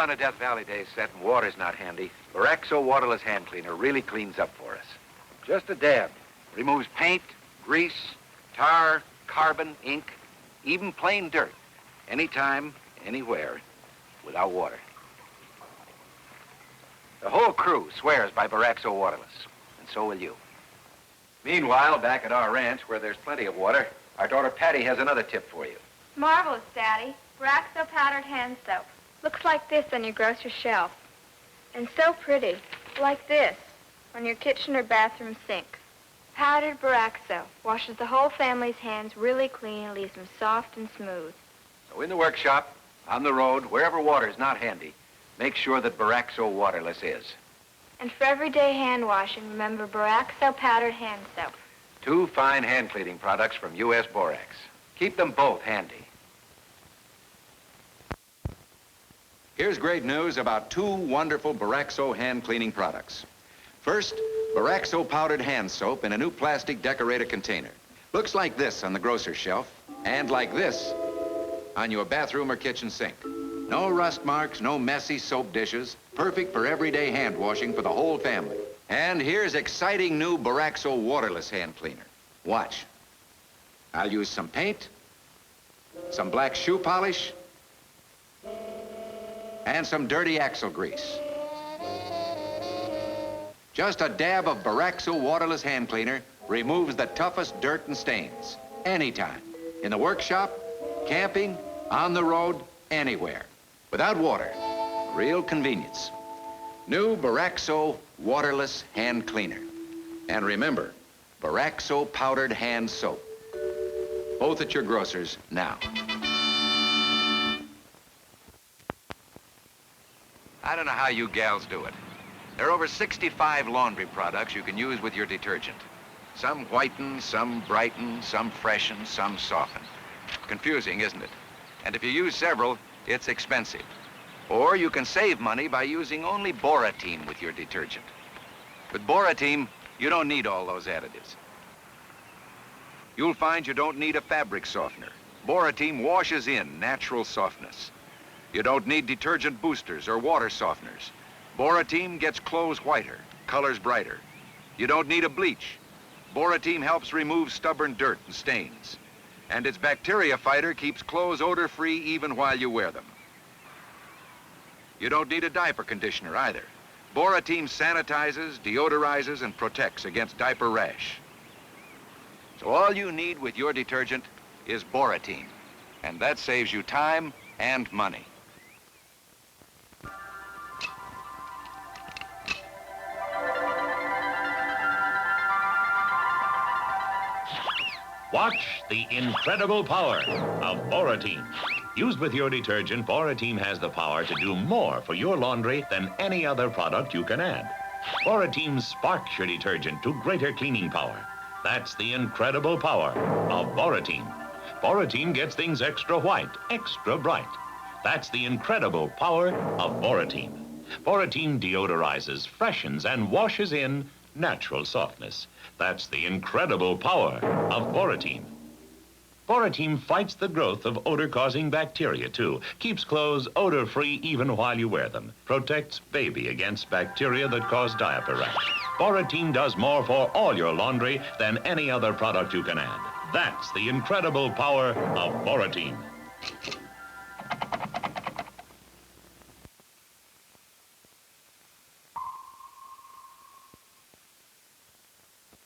on a Death Valley day set and water's not handy, Boraxo waterless hand cleaner really cleans up for us. Just a dab. Removes paint, grease, tar, carbon, ink, even plain dirt. Anytime, anywhere, without water. The whole crew swears by Boraxo waterless, and so will you. Meanwhile, back at our ranch, where there's plenty of water, our daughter Patty has another tip for you. Marvelous, Daddy. Boraxo powdered hand soap. Looks like this on your grocer's shelf. And so pretty, like this, on your kitchen or bathroom sink. Powdered Boraxo washes the whole family's hands really clean and leaves them soft and smooth. So in the workshop, on the road, wherever water is not handy, make sure that Boraxo waterless is. And for everyday hand washing, remember Boraxo powdered hand soap. 2 fine hand cleaning products from U.S. Borax. Keep them both handy. Here's great news about 2 wonderful Boraxo hand cleaning products. First, Boraxo powdered hand soap in a new plastic decorator container. Looks like this on the grocer's shelf, and like this on your bathroom or kitchen sink. No rust marks, no messy soap dishes. Perfect for everyday hand washing for the whole family. And here's exciting new Boraxo waterless hand cleaner. Watch. I'll use some paint, some black shoe polish, and some dirty axle grease. Just a dab of Boraxo waterless hand cleaner removes the toughest dirt and stains. Anytime. In the workshop, camping, on the road, anywhere. Without water. Real convenience. New Boraxo waterless hand cleaner. And remember, Boraxo powdered hand soap. Both at your grocer's now. I don't know how you gals do it. There are over 65 laundry products you can use with your detergent. Some whiten, some brighten, some freshen, some soften. Confusing, isn't it? And if you use several, it's expensive. Or you can save money by using only Borateem with your detergent. With Borateem, you don't need all those additives. You'll find you don't need a fabric softener. Borateem washes in natural softness. You don't need detergent boosters or water softeners. Borateem gets clothes whiter, colors brighter. You don't need a bleach. Borateem helps remove stubborn dirt and stains. And its bacteria fighter keeps clothes odor-free even while you wear them. You don't need a diaper conditioner either. Borateem sanitizes, deodorizes, and protects against diaper rash. So all you need with your detergent is Borateem. And that saves you time and money. Watch the incredible power of Borateem. Used with your detergent, Borateem has the power to do more for your laundry than any other product you can add. Borateem sparks your detergent to greater cleaning power. That's the incredible power of Borateem. Borateem gets things extra white, extra bright. That's the incredible power of Borateem. Borateem deodorizes, freshens, and washes in natural softness. That's the incredible power of Borateem. Borateem fights the growth of odor-causing bacteria, too. Keeps clothes odor-free even while you wear them. Protects baby against bacteria that cause diaper rash. Borateem does more for all your laundry than any other product you can add. That's the incredible power of Borateem.